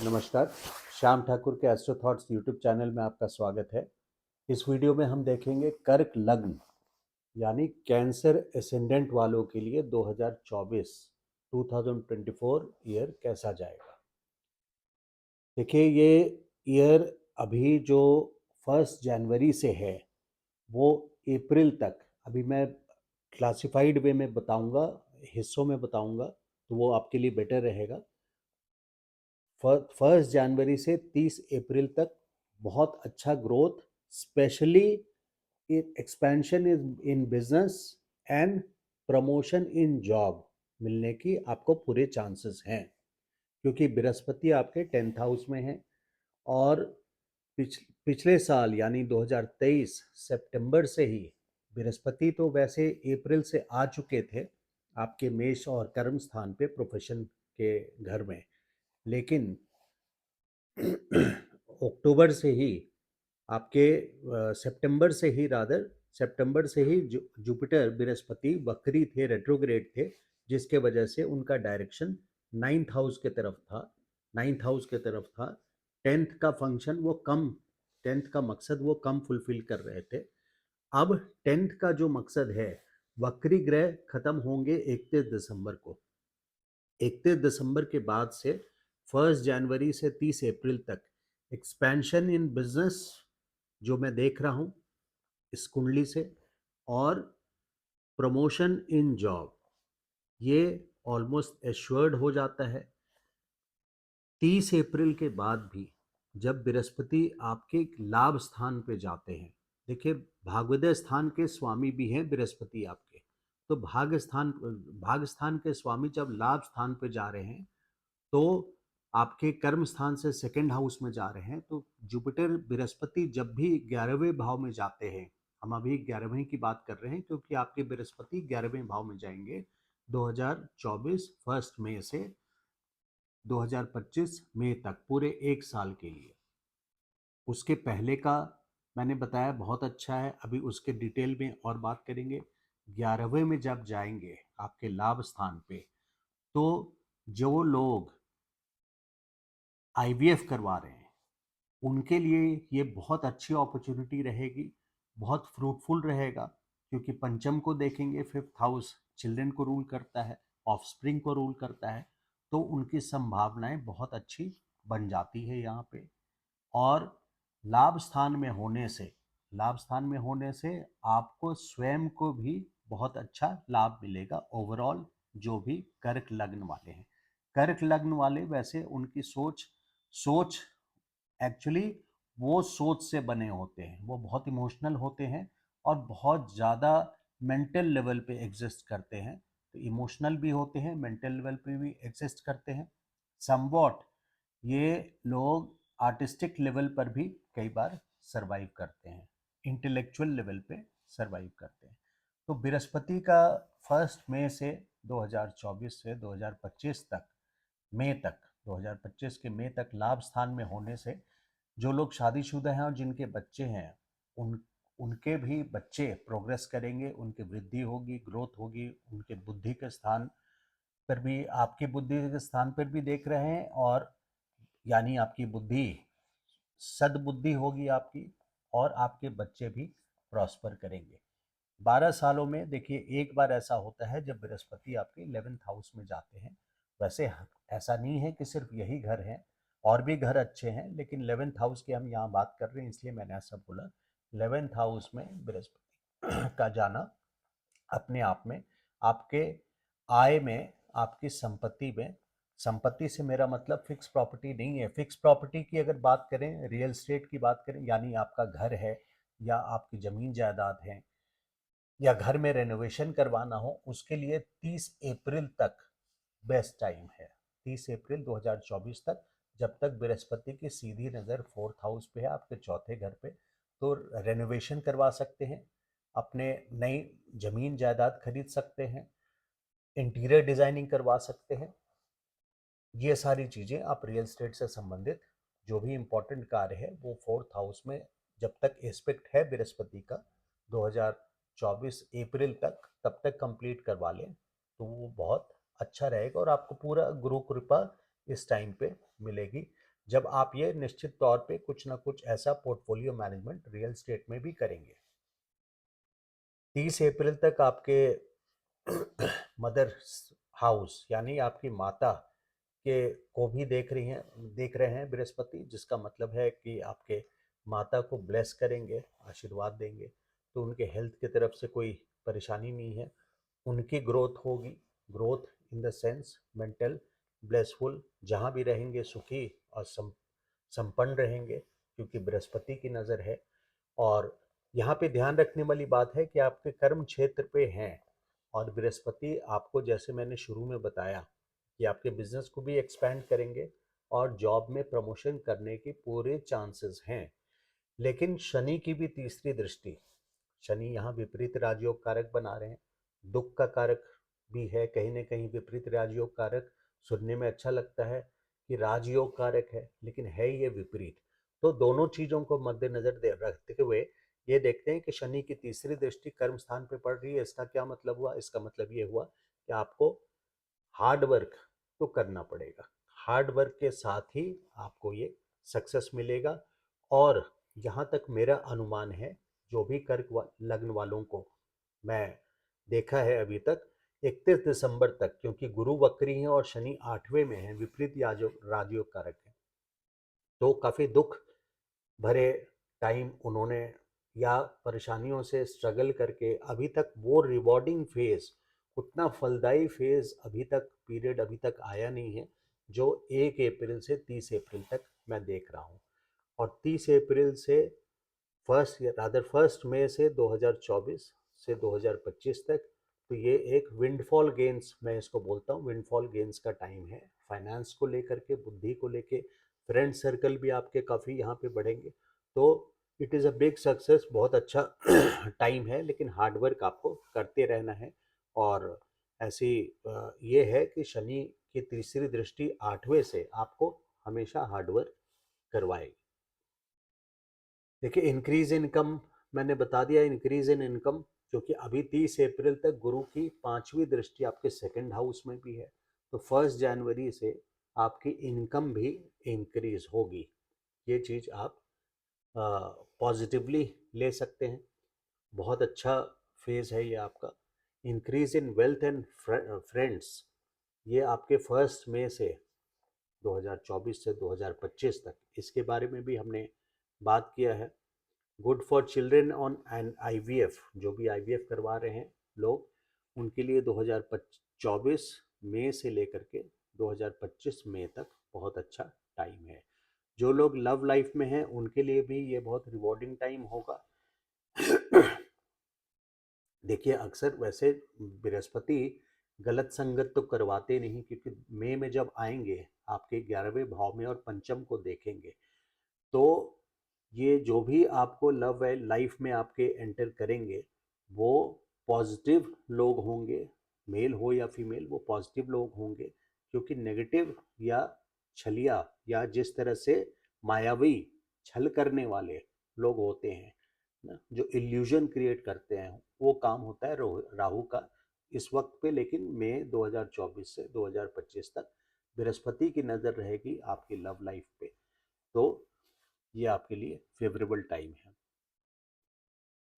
नमस्कार। श्याम ठाकुर के astro thoughts YouTube channel में आपका स्वागत है। इस वीडियो में हम देखेंगे कर्क लग्न यानी कैंसर एसेंडेंट वालों के लिए 2024 ईयर कैसा जाएगा। देखिए, ये ईयर अभी जो 1 जनवरी से है वो अप्रैल तक, अभी मैं क्लासिफाइड वे में बताऊंगा, हिस्सों में बताऊंगा, तो वो आपके लिए बेटर रहेगा। 1 जनवरी से 30 अप्रैल तक बहुत अच्छा growth, specially expansion in business and promotion in job मिलने की आपको पूरे चांसेस हैं, क्योंकि बृहस्पति आपके 10th हाउस में है। और पिछले साल यानी 2023 सितंबर से ही बृहस्पति तो वैसे अप्रैल से आ चुके थे आपके मेष और कर्म स्थान पे, प्रोफेशन के घर में, लेकिन अक्टूबर से ही आपके सितंबर से ही रादर सितंबर से ही जुपिटर बृहस्पति वक्री थे, रेट्रोग्रेड थे, जिसके वजह से उनका डायरेक्शन 9th हाउस के तरफ था। 9th हाउस के तरफ था। 10th का फंक्शन वो कम, 10th का मकसद वो कम फुलफिल कर रहे थे। अब 10th का जो मकसद है, वक्री ग्रह खत्म होंगे 31 दिसंबर को। 31 दिसंबर के बाद से 1 जनवरी से 30 अप्रैल तक एक्सपेंशन इन बिजनेस जो मैं देख रहा हूं इस कुंडली से, और प्रमोशन इन जॉब, ये ऑलमोस्ट एश्योर्ड हो जाता है। 30 अप्रैल के बाद भी जब बृहस्पति आपके लाभ स्थान पे जाते हैं, देखिए भाग्योदय स्थान के स्वामी भी हैं बृहस्पति आपके, तो भाग्य स्थान के स्वामी जब लाभ स्थान पे जा रहे हैं तो आपके कर्म स्थान से 2nd हाउस में जा रहे हैं, तो जुपिटर बृहस्पति जब भी 11वें भाव में जाते हैं, हम अभी 11वें की बात कर रहे हैं क्योंकि आपके बृहस्पति 11वें भाव में जाएंगे 2024 1 मई से 2025 मई तक, पूरे 1 साल के लिए। उसके पहले का मैंने बताया बहुत अच्छा है, अभी उसके डिटेल में और बात करेंगे। 11वें में जब जाएंगे आपके लाभ स्थान पे, तो जो लोग आईवीएफ करवा रहे हैं उनके लिए ये बहुत अच्छी अपॉर्चुनिटी रहेगी, बहुत फ्रूटफुल रहेगा, क्योंकि पंचम को देखेंगे, 5th हाउस चिल्ड्रन को रूल करता है, ऑफस्प्रिंग को रूल करता है, तो उनकी संभावनाएं बहुत अच्छी बन जाती है यहाँ पे। और लाभ स्थान में होने से, लाभ स्थान में होने से आपको स्वयं को भी बहुत अच्छा लाभ मिलेगा ओवरऑल। जो भी कर्क लग्न वाले हैं, कर्क लग्न वाले वैसे उनकी सोच सोच एक्चुअली वो सोच से बने होते हैं, वो बहुत इमोशनल होते हैं और बहुत ज़्यादा मेंटल लेवल पे एग्जिस्ट करते हैं, तो इमोशनल भी होते हैं, मेंटल लेवल पे भी एग्जिस्ट करते हैं समवॉट। ये लोग आर्टिस्टिक लेवल पर भी कई बार सरवाइव करते हैं, इंटेलेक्चुअल लेवल पे सरवाइव करते हैं। तो बृहस्पति का 1 मई से 2024 से 2025 तक, मई तक, 2025 के मई तक लाभ स्थान में होने से जो लोग शादीशुदा हैं और जिनके बच्चे हैं, उन उनके भी बच्चे प्रोग्रेस करेंगे, उनकी वृद्धि होगी, ग्रोथ होगी, उनके बुद्धि के स्थान पर भी, आपकी बुद्धि के स्थान पर भी देख रहे हैं, और यानी आपकी बुद्धि सद्बुद्धि होगी आपकी, और आपके बच्चे भी प्रॉस्पर करेंगे। 12 सालों में देखिए एक बार ऐसा होता है जब बृहस्पति आपके 11th हाउस में जाते हैं। वैसे ऐसा नहीं है कि सिर्फ यही घर है, और भी घर अच्छे हैं, लेकिन 11th हाउस की हम यहाँ बात कर रहे हैं इसलिए मैंने ऐसा बोला। 11th हाउस में बृहस्पति का जाना अपने आप में आपके आय में, आपकी संपत्ति में, संपत्ति से मेरा मतलब फिक्स प्रॉपर्टी नहीं है, फिक्स प्रॉपर्टी की अगर बात करें, रियल स्टेट की बात करें, यानी आपका घर है या आपकी जमीन जायदाद है या घर में रेनोवेशन करवाना हो, उसके लिए 30 अप्रैल तक बेस्ट टाइम है। 30 अप्रैल 2024 तक, जब तक बृहस्पति की सीधी नज़र 4th हाउस पे है, आपके चौथे घर पे, तो रेनोवेशन करवा सकते हैं, अपने नई जमीन जायदाद खरीद सकते हैं, इंटीरियर डिजाइनिंग करवा सकते हैं। ये सारी चीज़ें आप रियल स्टेट से संबंधित जो भी इम्पोर्टेंट कार्य है वो 4th हाउस में जब तक एस्पेक्ट है बृहस्पति का 2024 अप्रैल तक, तब तक कंप्लीट करवा लें तो वो बहुत अच्छा रहेगा और आपको पूरा गुरु कृपा इस टाइम पे मिलेगी। जब आप ये निश्चित तौर पे कुछ ना कुछ ऐसा पोर्टफोलियो मैनेजमेंट रियल स्टेट में भी करेंगे। 30 अप्रैल तक आपके मदर हाउस यानी आपकी माता के को भी देख रहे हैं बृहस्पति, जिसका मतलब है कि आपके माता को ब्लेस करेंगे, आशीर्वाद देंगे। तो उनके हेल्थ की तरफ से कोई परेशानी नहीं है, उनकी ग्रोथ होगी। Growth in the sense mental, blessful, जहाँ भी रहेंगे सुखी और संपन्न रहेंगे, क्योंकि बृहस्पति की नज़र है। और यहाँ पे ध्यान रखने वाली बात है कि आपके कर्म क्षेत्र पे हैं, और बृहस्पति आपको, जैसे मैंने शुरू में बताया, कि आपके बिजनेस को भी एक्सपेंड करेंगे और जॉब में प्रमोशन करने की पूरे चांसेस हैं। लेकिन शनि की भी तीसरी दृष्टि, शनि यहाँ विपरीत राजयोग कारक बना रहे हैं, दुख का कारक भी है कहीं ना कहीं। विपरीत राजयोग कारक सुनने में अच्छा लगता है कि राजयोग कारक है, लेकिन है ये विपरीत। तो दोनों चीजों को मद्देनजर रखते हुए ये देखते हैं कि शनि की तीसरी दृष्टि कर्म स्थान पे पड़ रही है। इसका क्या मतलब हुआ? इसका मतलब ये हुआ कि आपको हार्ड वर्क तो करना पड़ेगा, हार्ड वर्क के साथ ही आपको ये सक्सेस मिलेगा। और जहाँ तक मेरा अनुमान है, जो भी लग्न वालों को मैं देखा है अभी तक, 31 दिसंबर तक, क्योंकि गुरु वक्री है और शनि 8वें में है, विपरीत राजयोग कारक है, तो काफी दुख भरे टाइम उन्होंने या परेशानियों से स्ट्रगल करके अभी तक वो रिवॉर्डिंग फेज, उतना फलदायी फेज अभी तक, पीरियड अभी तक आया नहीं है, जो 1 अप्रैल से 30 अप्रैल तक मैं देख रहा हूँ। और 30 अप्रैल से फर्स्ट मई से 2024 से 2025 तक, तो ये एक विंडफॉल गेन्स, मैं इसको बोलता हूँ विंडफॉल गेन्स का टाइम है। फाइनेंस को लेकर के, बुद्धि को लेके, फ्रेंड सर्कल भी आपके काफ़ी यहाँ पे बढ़ेंगे। तो it is a big success, बहुत अच्छा टाइम है, लेकिन हार्ड वर्क आपको करते रहना है। और ऐसी ये है कि शनि की तीसरी दृष्टि 8वें से आपको हमेशा हार्ड वर्क करवाएगी। देखिए, इंक्रीज इनकम मैंने बता दिया, इंक्रीज इन इनकम, क्योंकि अभी 30 अप्रैल तक गुरु की 5वीं दृष्टि आपके सेकंड हाउस में भी है। तो 1 जनवरी से आपकी इनकम भी इंक्रीज होगी। ये चीज़ आप पॉजिटिवली ले सकते हैं। बहुत अच्छा फेज है ये आपका। Increase in wealth and friends, ये आपके 1 मई से 2024 से 2025 तक, इसके बारे में भी हमने बात किया है। Good for children on and IVF, जो भी आईवीएफ करवा रहे हैं लोग, उनके लिए 2024 मई से लेकर के 2025 मई तक बहुत अच्छा टाइम है। जो लोग लव लाइफ में हैं उनके लिए भी ये बहुत रिवॉर्डिंग टाइम होगा। देखिए, अक्सर वैसे बृहस्पति गलत संगत तो करवाते नहीं, क्योंकि मई में जब आएंगे आपके 11वें भाव में और पंचम को देखेंगे, तो ये जो भी आपको लव लाइफ में आपके एंटर करेंगे, वो पॉजिटिव लोग होंगे, मेल हो या फीमेल, वो पॉजिटिव लोग होंगे। क्योंकि नेगेटिव या छलिया या जिस तरह से मायावी छल करने वाले लोग होते हैं ना, जो इल्यूजन क्रिएट करते हैं, वो काम होता है राहु का इस वक्त पे। लेकिन मई 2024 से 2025 तक बृहस्पति की नज़र रहेगी आपकी लव लाइफ पे, तो ये आपके लिए फेवरेबल टाइम है।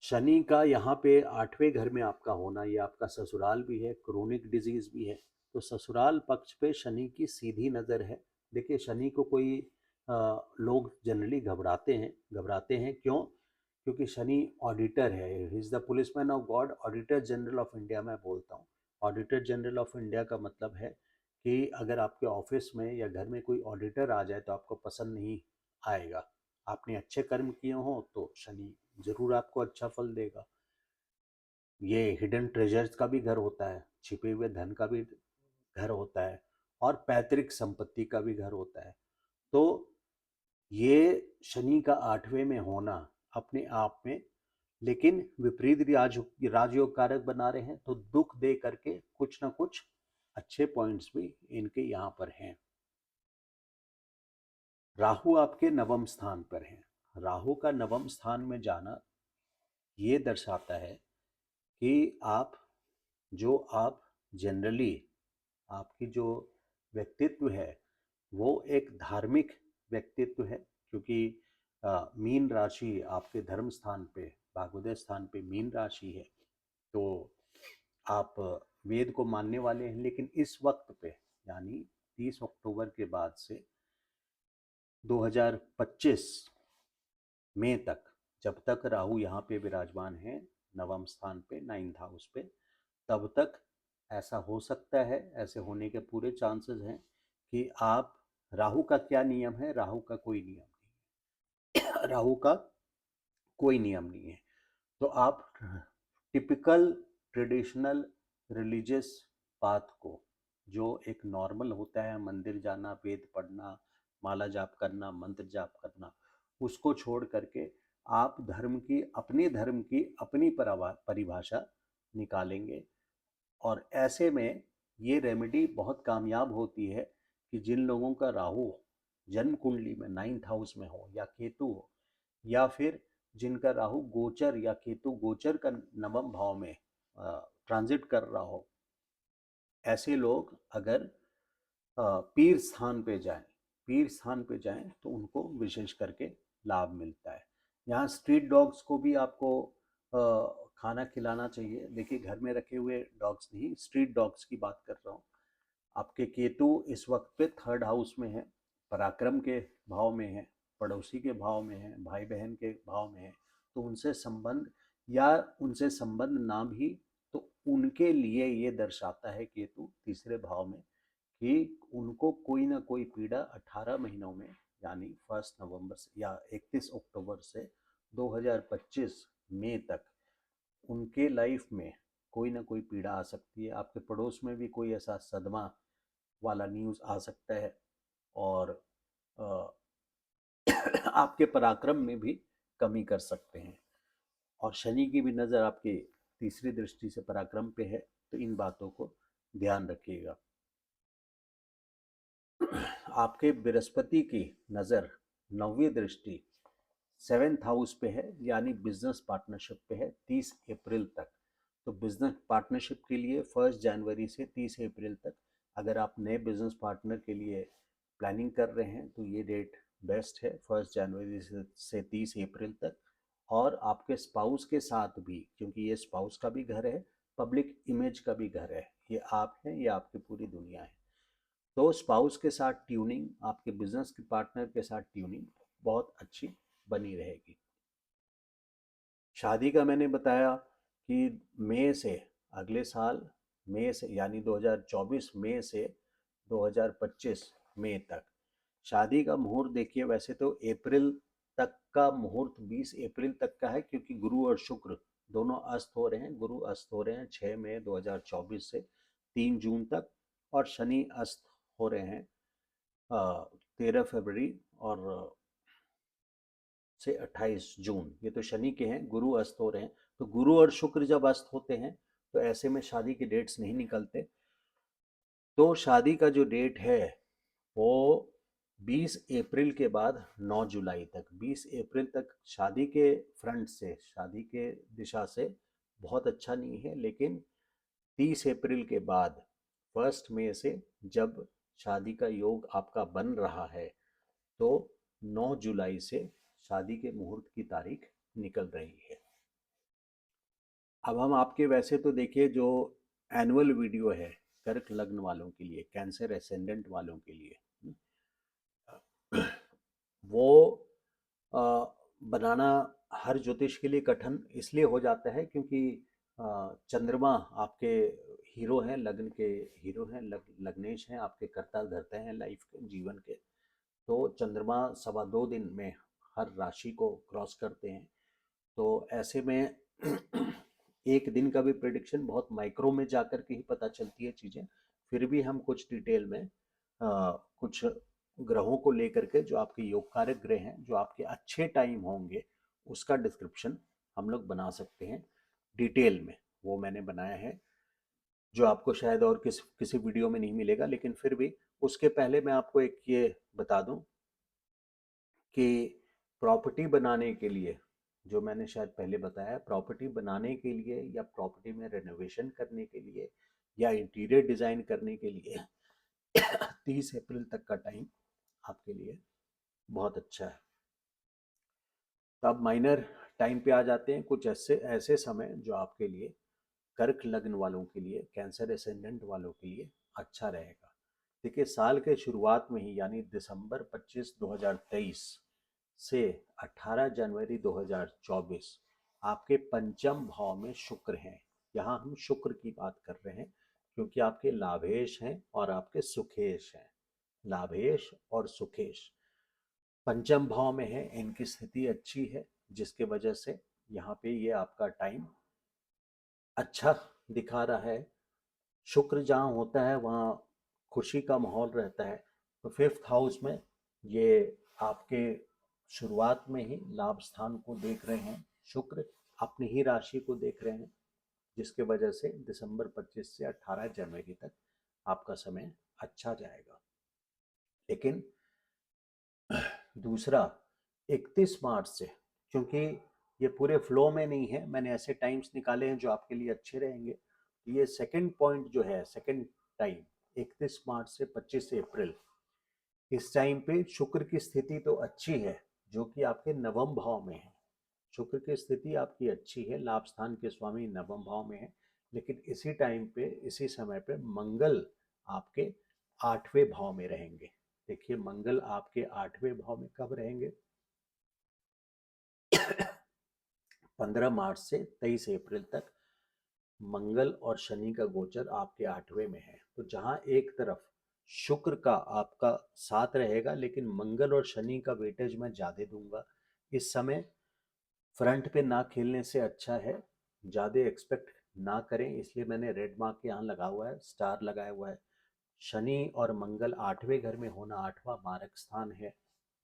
शनि का यहाँ पे 8वें घर में आपका होना, ये आपका ससुराल भी है, क्रोनिक डिजीज भी है। तो ससुराल पक्ष पे शनि की सीधी नज़र है। देखिए, शनि को कोई लोग जनरली घबराते हैं क्यों? क्योंकि शनि ऑडिटर है, he is the policeman of God, auditor general of India मैं बोलता हूँ। ऑडिटर जनरल ऑफ इंडिया का मतलब है कि अगर आपके ऑफिस में या घर में कोई ऑडिटर आ जाए तो आपको पसंद नहीं आएगा। आपने अच्छे कर्म किए हों तो शनि जरूर आपको अच्छा फल देगा। ये हिडन ट्रेजर्स का भी घर होता है, छिपे हुए धन का भी घर होता है, और पैतृक संपत्ति का भी घर होता है। तो ये शनि का 8वें में होना अपने आप में, लेकिन विपरीत राजयोग कारक बना रहे हैं, तो दुख दे करके कुछ ना कुछ अच्छे पॉइंट्स भी इनके यहाँ पर हैं। राहु आपके नवम स्थान पर है। राहु का नवम स्थान में जाना ये दर्शाता है कि आप जनरली, आपकी जो व्यक्तित्व है वो एक धार्मिक व्यक्तित्व है, क्योंकि मीन राशि आपके धर्म स्थान पे, भाग्योदय स्थान पे मीन राशि है। तो आप वेद को मानने वाले हैं, लेकिन इस वक्त पे यानी 30 अक्टूबर के बाद से 2025 मई तक, जब तक राहु यहाँ पे विराजमान है नवम स्थान पे, 9th हाउस पे, तब तक ऐसा हो सकता है, ऐसे होने के पूरे चांसेस हैं कि आप, राहु का क्या नियम है, राहु का कोई नियम नहीं, राहु का कोई नियम नहीं है। तो आप टिपिकल ट्रेडिशनल रिलीजियस पाथ को, जो एक नॉर्मल होता है, मंदिर जाना, वेद पढ़ना, माला जाप करना, मंत्र जाप करना, उसको छोड़ करके आप धर्म की अपनी परिभाषा निकालेंगे। और ऐसे में ये रेमेडी बहुत कामयाब होती है कि जिन लोगों का राहु जन्म कुंडली में 9th हाउस में हो, या केतु हो, या फिर जिनका राहु गोचर या केतु गोचर का नवम भाव में ट्रांजिट कर रहा हो, ऐसे लोग अगर पीर स्थान पे जाएं, पीर स्थान पे जाएं तो उनको विशेष करके लाभ मिलता है। यहाँ स्ट्रीट डॉग्स को भी आपको खाना खिलाना चाहिए। देखिए, घर में रखे हुए डॉग्स नहीं, स्ट्रीट डॉग्स की बात कर रहा हूँ। आपके केतु इस वक्त पे 3rd हाउस में है, पराक्रम के भाव में है, पड़ोसी के भाव में है, भाई बहन के भाव में है। तो उनसे संबंध, या उनसे संबंध ना भी, तो उनके लिए ये दर्शाता है केतु 3रे भाव में कि उनको कोई ना कोई पीड़ा 18 महीनों में, यानी 1 नवंबर से या 31 अक्टूबर से 2025 मई तक उनके लाइफ में कोई ना कोई पीड़ा आ सकती है। आपके पड़ोस में भी कोई ऐसा सदमा वाला न्यूज़ आ सकता है, और आपके पराक्रम में भी कमी कर सकते हैं। और शनि की भी नज़र आपकी तीसरी दृष्टि से पराक्रम पे है, तो इन बातों को ध्यान रखिएगा। आपके बृहस्पति की नज़र 9वीं दृष्टि 7th हाउस पे है, यानी बिजनेस पार्टनरशिप पे है 30 अप्रैल तक। तो बिजनेस पार्टनरशिप के लिए 1 जनवरी से 30 अप्रैल तक, अगर आप नए बिजनेस पार्टनर के लिए प्लानिंग कर रहे हैं तो ये डेट बेस्ट है, 1 जनवरी से 30 अप्रैल तक। और आपके स्पाउस के साथ भी, क्योंकि ये स्पाउस का भी घर है, पब्लिक इमेज का भी घर है, ये आप हैं, ये आपकी पूरी दुनिया है। तो स्पाउस के साथ ट्यूनिंग, आपके बिजनेस के पार्टनर के साथ ट्यूनिंग बहुत अच्छी बनी रहेगी। शादी का मैंने बताया कि मई से, अगले साल मई से, यानी 2024 मई से 2025 मई तक शादी का मुहूर्त देखिए। वैसे तो अप्रैल तक का मुहूर्त 20 अप्रैल तक का है, क्योंकि गुरु और शुक्र दोनों अस्त हो रहे हैं। गुरु अस्त हो रहे हैं 6 मई 2024 से 3 जून तक, और शनि अस्त हो रहे हैं 13 फरवरी और से 28 जून। ये तो शनि के हैं, गुरु अस्त हो रहे हैं। तो गुरु और शुक्र जब अस्त होते हैं तो ऐसे में शादी के डेट्स नहीं निकलते। तो शादी का जो डेट है वो 20 अप्रैल के बाद 9 जुलाई तक, 20 अप्रैल तक शादी के फ्रंट से, शादी के दिशा से बहुत अच्छा नहीं है। लेकिन 30 अप्रैल के बाद 1 मई से, जब शादी का योग आपका बन रहा है, तो 9 जुलाई से शादी के मुहूर्त की तारीख निकल रही है। अब हम आपके, वैसे तो देखिए, जो एनुअल वीडियो है कर्क लग्न वालों के लिए, कैंसर एसेंडेंट वालों के लिए, वो बनाना हर ज्योतिष के लिए कठिन इसलिए हो जाता है क्योंकि चंद्रमा आपके हीरो हैं, लग्न के हीरो हैं, लग्नेश हैं, आपके कर्ता धर्ता हैं लाइफ के, जीवन के। तो चंद्रमा 2.25 दिन में हर राशि को क्रॉस करते हैं। तो ऐसे में एक दिन का भी प्रिडिक्शन बहुत माइक्रो में जाकर के ही पता चलती है चीज़ें। फिर भी हम कुछ डिटेल में कुछ ग्रहों को लेकर के, जो आपके योग कारक ग्रह हैं, जो आपके अच्छे टाइम होंगे, उसका डिस्क्रिप्शन हम लोग बना सकते हैं डिटेल में। वो मैंने बनाया है, जो आपको शायद और किसी वीडियो में नहीं मिलेगा। लेकिन फिर भी उसके पहले मैं आपको एक ये बता दूं कि प्रॉपर्टी बनाने के लिए, जो मैंने शायद पहले बताया, प्रॉपर्टी बनाने के लिए या प्रॉपर्टी में रेनोवेशन करने के लिए या इंटीरियर डिज़ाइन करने के लिए 30 अप्रैल तक का टाइम आपके लिए बहुत अच्छा है। तो अब माइनर टाइम पे आ जाते हैं, कुछ ऐसे ऐसे समय जो आपके लिए कर्क लग्न वालों के लिए, कैंसर एसेंडेंट वालों के लिए अच्छा रहेगा। देखिए, साल के शुरुआत में ही यानी दिसंबर 25 2023 से 18 जनवरी 2024 आपके पंचम भाव में शुक्र हैं। यहाँ हम शुक्र की बात कर रहे हैं क्योंकि आपके लाभेश हैं और आपके सुखेश हैं। लाभेश और सुखेश पंचम भाव में है, इनकी स्थिति अच्छी है, जिसके वजह से यहाँ पे ये आपका टाइम अच्छा दिखा रहा है। शुक्र जहाँ होता है वहाँ खुशी का माहौल रहता है। तो फिफ्थ हाउस में ये आपके शुरुआत में ही लाभ स्थान को देख रहे हैं, शुक्र अपनी ही राशि को देख रहे हैं, जिसके वजह से दिसंबर 25 से 18 जनवरी तक आपका समय अच्छा जाएगा। लेकिन दूसरा 31 मार्च से, क्योंकि ये पूरे फ्लो में नहीं है, मैंने ऐसे टाइम्स निकाले हैं जो आपके लिए अच्छे रहेंगे। ये सेकंड पॉइंट जो है, सेकंड टाइम 31 मार्च से 25 अप्रैल, इस टाइम पे शुक्र की स्थिति तो अच्छी है, जो कि आपके नवम भाव में है। शुक्र की स्थिति आपकी अच्छी है, लाभ स्थान के स्वामी नवम भाव में है। लेकिन इसी टाइम पे, इसी समय पे मंगल आपके 8वें भाव में रहेंगे। देखिए, मंगल आपके 8वें भाव में कब रहेंगे? 15 मार्च से 23 अप्रैल तक मंगल और शनि का गोचर आपके 8वें में है। तो जहां एक तरफ शुक्र का आपका साथ रहेगा, लेकिन मंगल और शनि का वेटेज मैं ज़्यादा दूंगा इस समय। फ्रंट पे ना खेलने से अच्छा है, ज़्यादा एक्सपेक्ट ना करें, इसलिए मैंने रेड मार्क यहाँ लगा हुआ है, स्टार लगाया हुआ है। शनि और मंगल 8वें घर में होना, 8वां मारक स्थान है।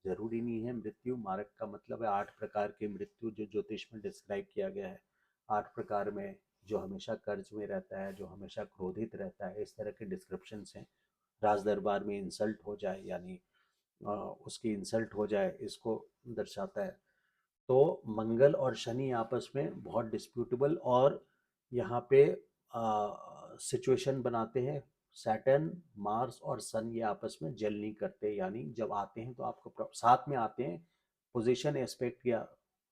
जरूरी नहीं है मृत्यु, मारक का मतलब है 8 प्रकार की मृत्यु जो ज्योतिष में डिस्क्राइब किया गया है। 8 प्रकार में जो हमेशा कर्ज में रहता है, जो हमेशा क्रोधित रहता है, इस तरह के डिस्क्रिप्शन हैं। राज दरबार में इंसल्ट हो जाए, यानी उसकी इंसल्ट हो जाए, इसको दर्शाता है। तो मंगल और शनि आपस में बहुत डिस्प्यूटेबल और यहाँ पे सिचुएशन बनाते हैं। सैटर्न, मार्स और सन ये आपस में जेल नहीं करते, यानी जब आते हैं तो आपको साथ में आते हैं, पोजीशन एस्पेक्ट या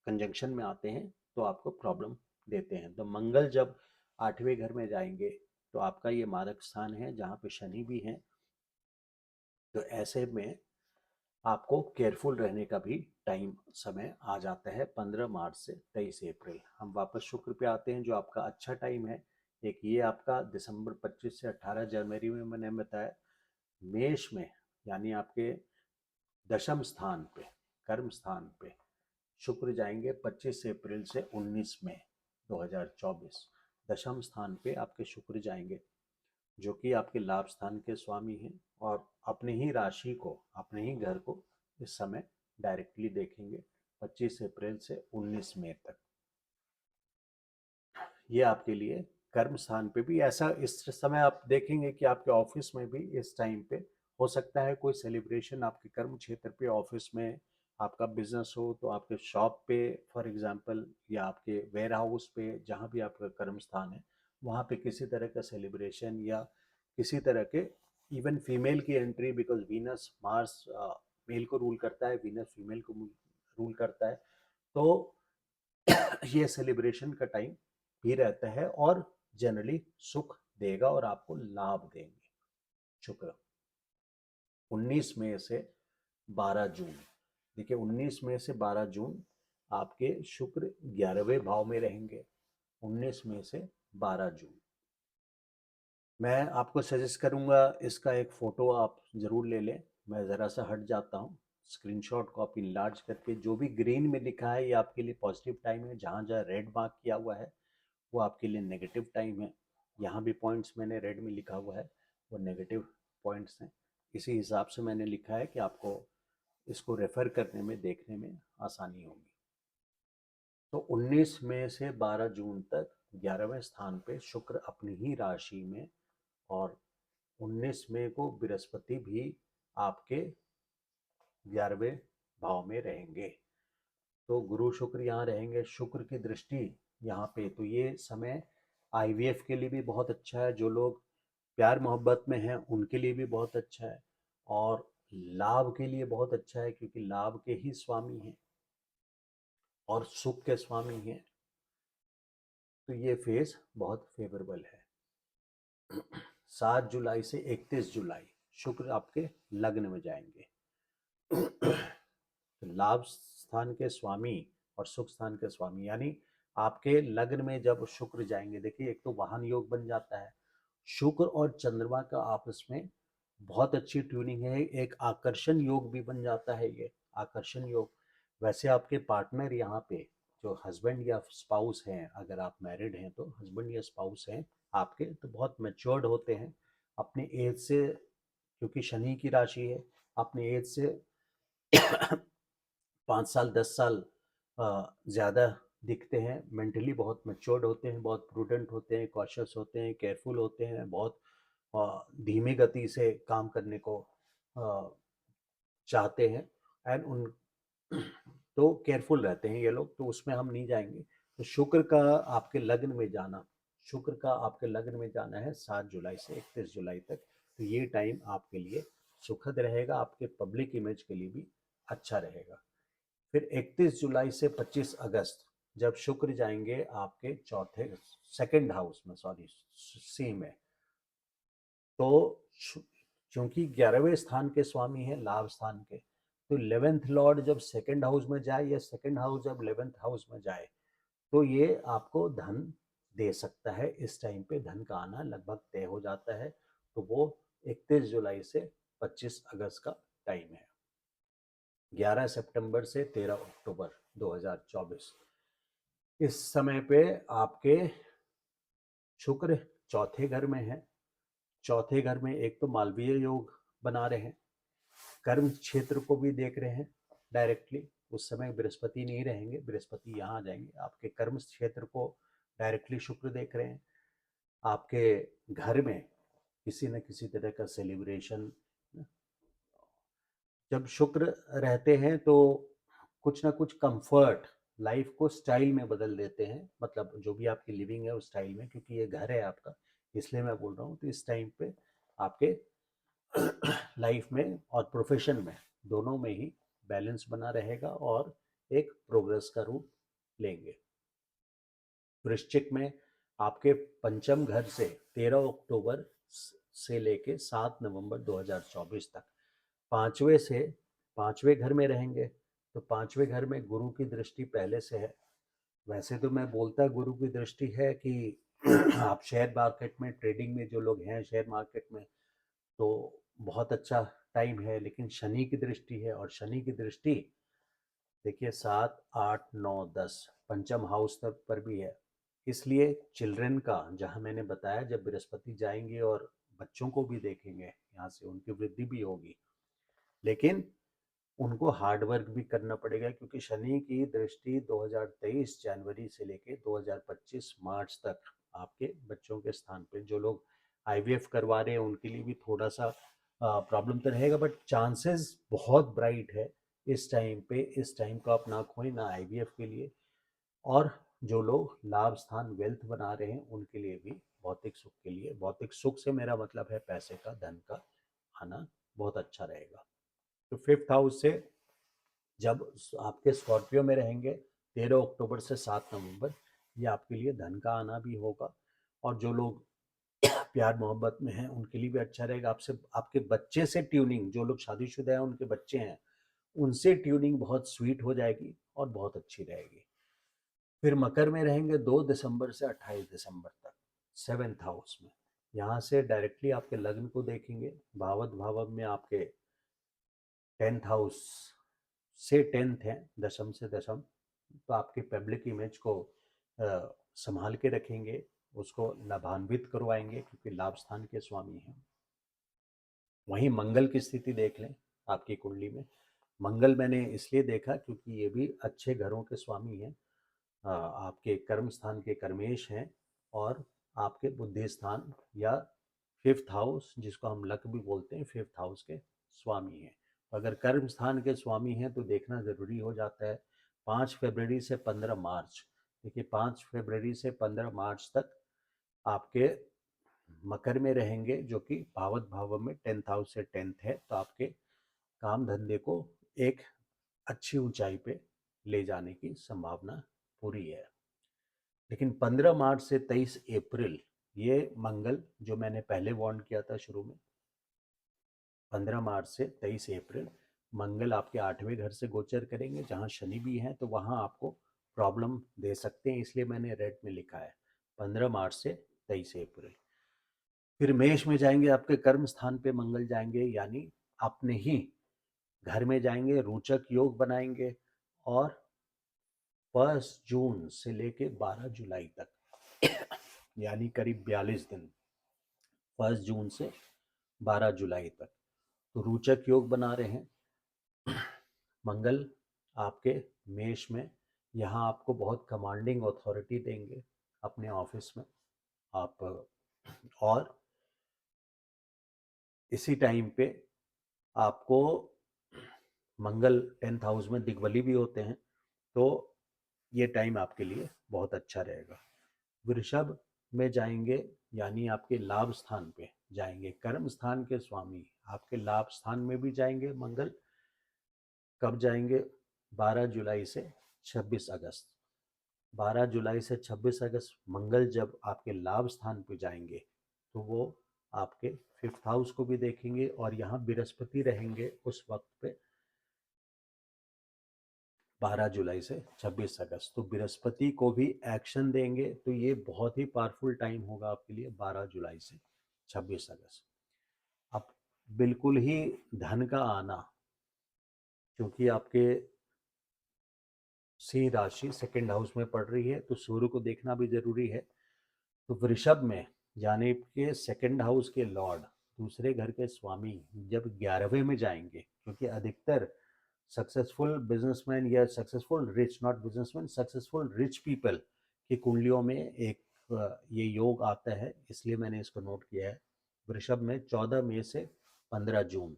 कंजंक्शन में आते हैं तो आपको प्रॉब्लम देते हैं। तो मंगल जब 8वें घर में जाएंगे तो आपका ये मारक स्थान है जहाँ पे शनि भी हैं। तो ऐसे में आपको केयरफुल रहने का भी टाइम समय आ जाता है 15 मार्च से 23 अप्रैल। हम वापस शुक्र पे आते हैं जो आपका अच्छा टाइम है। एक ये आपका दिसंबर 25 से 18 जनवरी में मैंने बताया। मेष में यानी आपके दशम स्थान पे, कर्म स्थान पे शुक्र जाएंगे 25 अप्रैल से 19 मई 2024। दशम स्थान पे आपके शुक्र जाएंगे, जो कि आपके लाभ स्थान के स्वामी हैं और अपनी ही राशि को, अपने ही घर को इस समय डायरेक्टली देखेंगे 25 अप्रैल से 19 मई तक। ये आपके लिए कर्म स्थान पे भी ऐसा, इस समय आप देखेंगे कि आपके ऑफिस में भी इस टाइम पे हो सकता है कोई सेलिब्रेशन आपके कर्म क्षेत्र पे, ऑफिस में आपका बिजनेस हो तो आपके शॉप पे फॉर एग्जांपल, या आपके वेयर हाउस पे, जहाँ भी आपका कर्म स्थान है वहाँ पे किसी तरह का सेलिब्रेशन या किसी तरह के, इवन फीमेल की entry, because Venus Mars male को रूल करता है, वीनस फीमेल को रूल करता है। तो ये सेलिब्रेशन का टाइम भी रहता है और जनरली सुख देगा और आपको लाभ देंगे। शुक्र 19 मई से 12 जून, देखिए 19 मई से 12 जून आपके शुक्र 11वें भाव में रहेंगे। 19 मई से 12 जून मैं आपको सजेस्ट करूंगा इसका एक फ़ोटो आप ज़रूर ले लें। मैं ज़रा सा हट जाता हूँ, स्क्रीनशॉट को आप इनलार्ज करके, जो भी ग्रीन में लिखा है ये आपके लिए पॉजिटिव टाइम है, जहाँ जहाँ रेड मार्क किया हुआ है वो आपके लिए नेगेटिव टाइम है। यहाँ भी पॉइंट्स मैंने रेड में लिखा हुआ है, वो नेगेटिव पॉइंट्स हैं। इसी हिसाब से मैंने लिखा है कि आपको इसको रेफ़र करने में, देखने में आसानी होगी। तो 19 मई से 12 जून तक 11वें स्थान पे शुक्र अपनी ही राशि में, और 19 मई को बृहस्पति भी आपके 11वें भाव में रहेंगे। तो गुरु शुक्र यहाँ रहेंगे, शुक्र की दृष्टि यहाँ पे, तो ये समय आईवीएफ के लिए भी बहुत अच्छा है। जो लोग प्यार मोहब्बत में हैं उनके लिए भी बहुत अच्छा है। और लाभ के लिए बहुत अच्छा है क्योंकि लाभ के ही स्वामी हैं और सुख के स्वामी हैं, तो ये फेज बहुत फेवरेबल है। 7 जुलाई से 31 जुलाई शुक्र आपके लग्न में जाएंगे। तो लाभ स्थान के स्वामी और सुख स्थान के स्वामी, यानी आपके लग्न में जब शुक्र जाएंगे, देखिए एक तो वाहन योग बन जाता है, शुक्र और चंद्रमा का आपस में बहुत अच्छी ट्यूनिंग है, एक आकर्षण योग भी बन जाता है ये आकर्षण योग। वैसे आपके पार्टनर यहाँ पे जो हस्बैंड या स्पाउस हैं, अगर आप मैरिड हैं तो हस्बैंड या स्पाउस हैं आपके, तो बहुत मैच्योर्ड होते हैं अपनी एज से, क्योंकि शनि की राशि है, अपनी एज से 5 साल 10 साल ज़्यादा दिखते हैं, मेंटली बहुत मैच्योर्ड होते हैं, बहुत प्रूडेंट होते हैं, कॉशियस होते हैं, केयरफुल होते हैं, बहुत धीमी गति से काम करने को चाहते हैं, एंड उन तो केयरफुल रहते हैं ये लोग, तो उसमें हम नहीं जाएंगे। तो शुक्र का आपके लग्न में जाना, शुक्र का आपके लग्न में जाना है 7 जुलाई से 31 जुलाई तक, तो ये टाइम आपके लिए सुखद रहेगा, आपके पब्लिक इमेज के लिए भी अच्छा रहेगा। फिर 31 जुलाई से 25 अगस्त जब शुक्र जाएंगे आपके चौथे सेकंड हाउस में, सॉरी सी में, तो क्योंकि 11वें स्थान के स्वामी है लाभ स्थान के, तो 11th लॉर्ड जब सेकंड हाउस में जाए या सेकंड हाउस जब 11th हाउस में जाए, तो ये आपको धन दे सकता है। इस टाइम पे धन का आना लगभग तय हो जाता है, तो वो 31 जुलाई से 25 अगस्त का टाइम है। 11 सितंबर से 13 अक्टूबर 2024 इस समय पे आपके शुक्र चौथे घर में है। चौथे घर में एक तो मालवीय योग बना रहे हैं, कर्म क्षेत्र को भी देख रहे हैं डायरेक्टली, उस समय बृहस्पति नहीं रहेंगे, बृहस्पति यहाँ आ जाएंगे, आपके कर्म क्षेत्र को डायरेक्टली शुक्र देख रहे हैं। आपके घर में किसी न किसी तरह का सेलिब्रेशन, जब शुक्र रहते हैं तो कुछ ना कुछ कंफर्ट, लाइफ को स्टाइल में बदल देते हैं, मतलब जो भी आपकी लिविंग है उस स्टाइल में, क्योंकि ये घर है आपका, इसलिए मैं बोल रहा हूँ। तो इस टाइम पे आपके लाइफ में और प्रोफेशन में दोनों में ही बैलेंस बना रहेगा और एक प्रोग्रेस का रूप लेंगे। वृश्चिक में आपके पंचम घर से 13 अक्टूबर से लेके 7 नवंबर 2024 तक पांचवें घर में रहेंगे। तो पांचवें घर में गुरु की दृष्टि पहले से है। वैसे तो मैं बोलता गुरु की दृष्टि है कि आप शेयर मार्केट में, ट्रेडिंग में जो लोग हैं शेयर मार्केट में, तो बहुत अच्छा टाइम है, लेकिन शनि की दृष्टि है, और शनि की दृष्टि देखिए 7 8 9 10 पंचम हाउस तक पर भी है। इसलिए चिल्ड्रन का, जहां मैंने बताया जब बृहस्पति जाएंगे और बच्चों को भी देखेंगे, यहाँ से उनकी वृद्धि भी होगी, लेकिन उनको हार्ड वर्क भी करना पड़ेगा, क्योंकि शनि की दृष्टि 2023 जनवरी से लेके 2025 मार्च तक आपके बच्चों के स्थान पे, जो लोग आईवीएफ करवा रहे हैं उनके लिए भी थोड़ा सा प्रॉब्लम तो रहेगा, बट चांसेस बहुत ब्राइट है इस टाइम पे। इस टाइम को आप ना खोएं ना आईवीएफ के लिए, और जो लोग लाभ स्थान वेल्थ बना रहे हैं उनके लिए भी भौतिक सुख के लिए, भौतिक सुख से मेरा मतलब है पैसे का, धन का आना बहुत अच्छा रहेगा। तो 5th हाउस से जब आपके स्कॉर्पियो में रहेंगे 13 अक्टूबर से 7 नवंबर, ये आपके लिए धन का आना भी होगा, और जो लोग प्यार मोहब्बत में हैं उनके लिए भी अच्छा रहेगा। आपसे, आपके बच्चे से ट्यूनिंग, जो लोग शादीशुदा हैं उनके बच्चे हैं, उनसे ट्यूनिंग बहुत स्वीट हो जाएगी और बहुत अच्छी रहेगी। फिर मकर में रहेंगे 2 दिसंबर से 28 दिसंबर तक 7th हाउस में। यहाँ से डायरेक्टली आपके लग्न को देखेंगे, भावत भाव में आपके 10th हाउस से 10th है, दशम से दशम, तो आपकी पब्लिक इमेज को संभाल के रखेंगे, उसको लाभान्वित करवाएंगे, क्योंकि लाभ स्थान के स्वामी हैं। वहीं मंगल की स्थिति देख लें आपकी कुंडली में। मंगल मैंने इसलिए देखा क्योंकि ये भी अच्छे घरों के स्वामी हैं, आपके कर्म स्थान के कर्मेश हैं, और आपके बुद्धि स्थान या 5th हाउस, जिसको हम लक भी बोलते हैं, 5th हाउस के स्वामी हैं। अगर कर्म स्थान के स्वामी हैं तो देखना ज़रूरी हो जाता है। 5 फरवरी से 15 मार्च, देखिए 5 फरवरी से 15 मार्च तक आपके मकर में रहेंगे, जो कि भावत भाव में 10th हाउस से 10th है, तो आपके काम धंधे को एक अच्छी ऊंचाई पे ले जाने की संभावना पूरी है। लेकिन 15 मार्च से 23 अप्रैल ये मंगल, जो मैंने पहले वार्न किया था शुरू में, 15 मार्च से 23 अप्रैल मंगल आपके 8वें घर से गोचर करेंगे, जहां शनि भी है, तो वहां आपको प्रॉब्लम दे सकते हैं, इसलिए मैंने रेड में लिखा है 15 मार्च से 23 अप्रैल। फिर मेष में जाएंगे, आपके कर्म स्थान पे मंगल जाएंगे, यानी अपने ही घर में जाएंगे, रोचक योग बनाएंगे, और 1 जून से लेके 12 जुलाई तक यानी करीब 42 दिन, 1 जून से 12 जुलाई तक तो रोचक योग बना रहे हैं। मंगल आपके मेष में, यहाँ आपको बहुत कमांडिंग अथॉरिटी देंगे अपने ऑफिस में आप, और इसी टाइम पे आपको मंगल 10th हाउस में दिग्बली भी होते हैं, तो ये टाइम आपके लिए बहुत अच्छा रहेगा। वृषभ में जाएंगे, यानी आपके लाभ स्थान पे जाएंगे, कर्म स्थान के स्वामी आपके लाभ स्थान में भी जाएंगे मंगल। कब जाएंगे? 12 जुलाई से 26 अगस्त। 12 जुलाई से 26 अगस्त मंगल जब आपके लाभ स्थान पे जाएंगे, तो वो आपके 5th हाउस को भी देखेंगे, और यहाँ बृहस्पति रहेंगे उस वक्त पे 12 जुलाई से 26 अगस्त, तो बृहस्पति को भी एक्शन देंगे, तो ये बहुत ही पावरफुल टाइम होगा आपके लिए 12 जुलाई से 26 अगस्त। अब बिल्कुल ही धन का आना, क्योंकि आपके सिंह राशि 2nd हाउस में पड़ रही है, तो सूर्य को देखना भी जरूरी है। तो वृषभ में यानी के 2nd हाउस के लॉर्ड, दूसरे घर के स्वामी जब 11वें में जाएंगे, क्योंकि अधिकतर सक्सेसफुल बिजनेसमैन या successful rich, not businessman, successful rich people की कुंडलियों में एक ये योग आता है, इसलिए मैंने इसको नोट किया है। वृषभ में 14 मई से 15 जून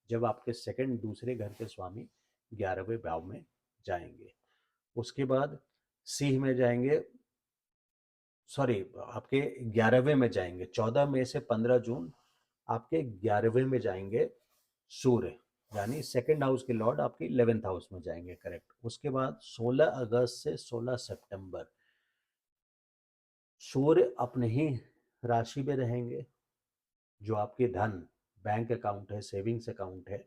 जब आपके सेकंड दूसरे घर के स्वामी 11वें भाव में जाएंगे। उसके बाद सिंह में जाएंगे, सॉरी आपके 11वें में जाएंगे, 14 मई से 15 जून आपके 11वें में जाएंगे सूर्य, यानी 2nd हाउस के लॉर्ड आपके 11th हाउस में जाएंगे, करेक्ट। उसके बाद 16 अगस्त से 16 सितंबर सूर्य अपने ही राशि में रहेंगे, जो आपके धन बैंक अकाउंट है, सेविंग्स अकाउंट है,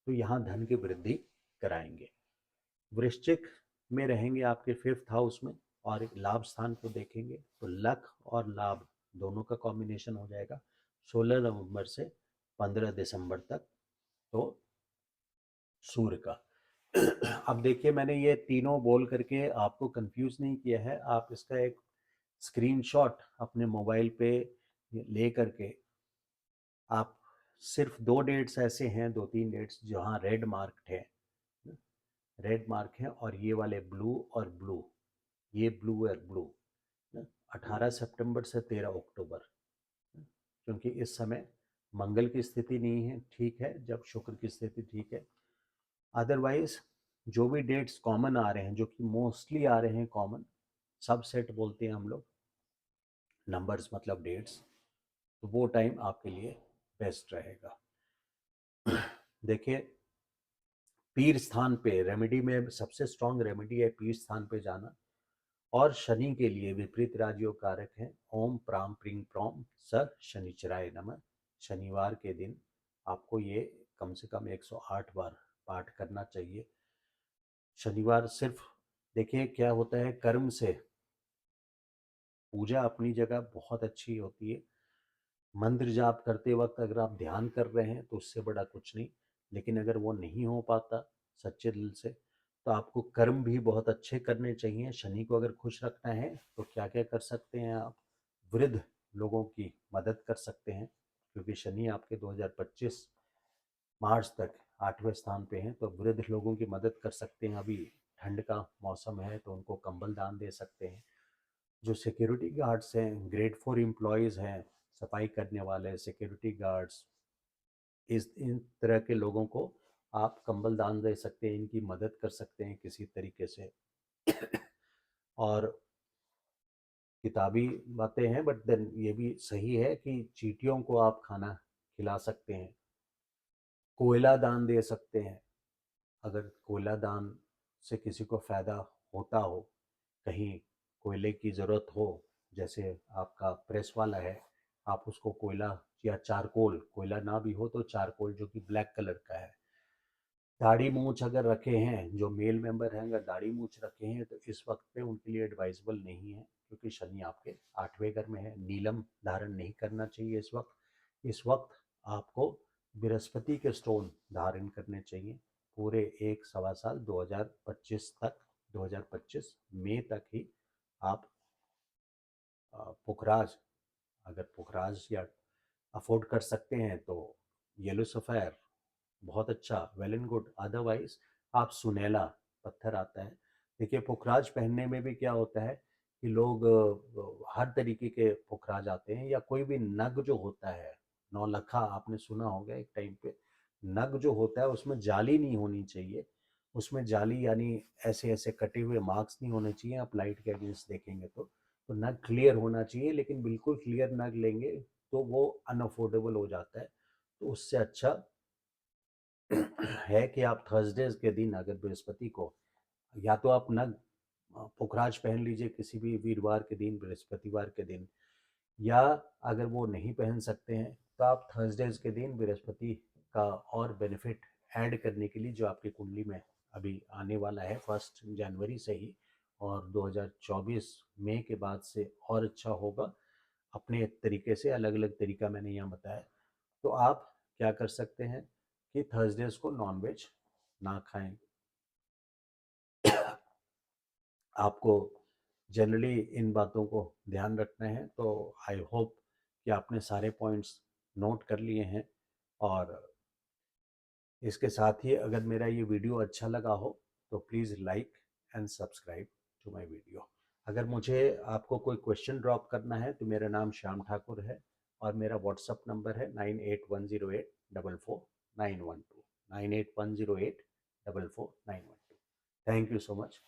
तो यहाँ धन की वृद्धि कराएंगे। वृश्चिक में रहेंगे आपके 5th हाउस में, और एक लाभ स्थान को देखेंगे, तो लक और लाभ दोनों का कॉम्बिनेशन हो जाएगा 16 नवंबर से 15 दिसंबर तक, तो सूर्य का। अब देखिए, मैंने ये तीनों बोल करके आपको कंफ्यूज नहीं किया है, आप इसका एक स्क्रीनशॉट अपने मोबाइल पे ले करके, आप सिर्फ 2 डेट्स ऐसे हैं, 2-3 डेट्स जहाँ रेड मार्क है, रेड मार्क है, और ये वाले ब्लू और ब्लू, ये ब्लू और ब्लू, 18 सितंबर से 13 अक्टूबर, क्योंकि इस समय मंगल की स्थिति नहीं है, ठीक है, जब शुक्र की स्थिति ठीक है। अदरवाइज जो भी डेट्स कॉमन आ रहे हैं, जो कि मोस्टली आ रहे हैं कॉमन, सब सेट बोलते हैं हम लोग, नंबर्स मतलब डेट्स, तो वो टाइम आपके लिए बेस्ट रहेगा। देखिए, पीर स्थान पे रेमेडी में सबसे स्ट्रॉन्ग रेमेडी है पीर स्थान पे जाना, और शनि के लिए विपरीत राजयोग कारक है। ओम प्राम प्रिंग प्रॉम सर शनिचराय नमः। शनिवार के दिन आपको ये कम से कम 108 बार पाठ करना चाहिए। शनिवार सिर्फ, देखिए क्या होता है, कर्म से पूजा अपनी जगह बहुत अच्छी होती है, मंत्र जाप करते वक्त अगर आप ध्यान कर रहे हैं तो उससे बड़ा कुछ नहीं, लेकिन अगर वो नहीं हो पाता सच्चे दिल से, तो आपको कर्म भी बहुत अच्छे करने चाहिए। शनि को अगर खुश रखना है तो क्या क्या कर सकते हैं आप? वृद्ध लोगों की मदद कर सकते हैं, क्योंकि शनि आपके 2025 मार्च तक 8वें स्थान पे हैं, तो वृद्ध लोगों की मदद कर सकते हैं। अभी ठंड का मौसम है तो उनको कंबल दान दे सकते हैं। जो सिक्योरिटी गार्ड्स हैं, ग्रेड 4 एम्प्लॉयज़ हैं, सफाई करने वाले सिक्योरिटी गार्ड्स, इन तरह के लोगों को आप कंबल दान दे सकते हैं, इनकी मदद कर सकते हैं किसी तरीके से। और किताबी बातें हैं, बट देन ये भी सही है कि चींटियों को आप खाना खिला सकते हैं, कोयला दान दे सकते हैं। अगर कोयला दान से किसी को फ़ायदा होता हो, कहीं कोयले की ज़रूरत हो, जैसे आपका प्रेस वाला है, आप उसको कोयला या चारकोल, कोयला ना भी हो तो चारकोल जो कि ब्लैक कलर का है, दाढ़ी मूछ अगर रखे हैं, जो मेल मेंबर हैं अगर दाढ़ी मूछ रखे हैं तो इस वक्त पे उनके लिए एडवाइजेबल नहीं है, क्योंकि शनि आपके 8वें घर में है। नीलम धारण नहीं करना चाहिए इस वक्त आपको बृहस्पति के स्टोन धारण करने चाहिए पूरे 1 सवा साल 2025 तक। 2025 मई तक ही आप पुखराज, अगर पुखराज या अफोर्ड कर सकते हैं तो येलो सफ़ायर बहुत अच्छा, वेल एंड गुड। अदरवाइज आप सुनहला पत्थर आता है। देखिए पुखराज पहनने में भी क्या होता है कि लोग हर तरीके के पुखराज आते हैं, या कोई भी नग जो होता है, नौलखा आपने सुना होगा एक टाइम पे, नग जो होता है उसमें जाली नहीं होनी चाहिए। उसमें जाली यानी ऐसे ऐसे कटे हुए मार्क्स नहीं होने चाहिए। आप लाइट के अगेंस्ट देखेंगे तो नग क्लियर होना चाहिए, लेकिन बिल्कुल क्लियर नग लेंगे तो वो अनअफोर्डेबल हो जाता है। तो उससे अच्छा है कि आप थर्सडेज के दिन अगर बृहस्पति को, या तो आप नग पुखराज पहन लीजिए किसी भी वीरवार के दिन, बृहस्पतिवार के दिन, या अगर वो नहीं पहन सकते हैं तो आप थर्सडेज के दिन बृहस्पति का और बेनिफिट ऐड करने के लिए, जो आपकी कुंडली में अभी आने वाला है 1 जनवरी से ही, और 2024 मई के बाद से और अच्छा होगा अपने तरीके से, अलग अलग तरीका मैंने यहाँ बताया। तो आप क्या कर सकते हैं कि थर्सडेज को नॉनवेज ना खाएं। आपको जनरली इन बातों को ध्यान रखना है। तो आई होप कि आपने सारे पॉइंट्स नोट कर लिए हैं। और इसके साथ ही अगर मेरा ये वीडियो अच्छा लगा हो तो please like and subscribe to my video. अगर मुझे आपको कोई क्वेश्चन ड्रॉप करना है तो मेरा नाम श्याम ठाकुर है, और मेरा व्हाट्सअप नंबर है 9810844912, 9810844912। Thank you so much.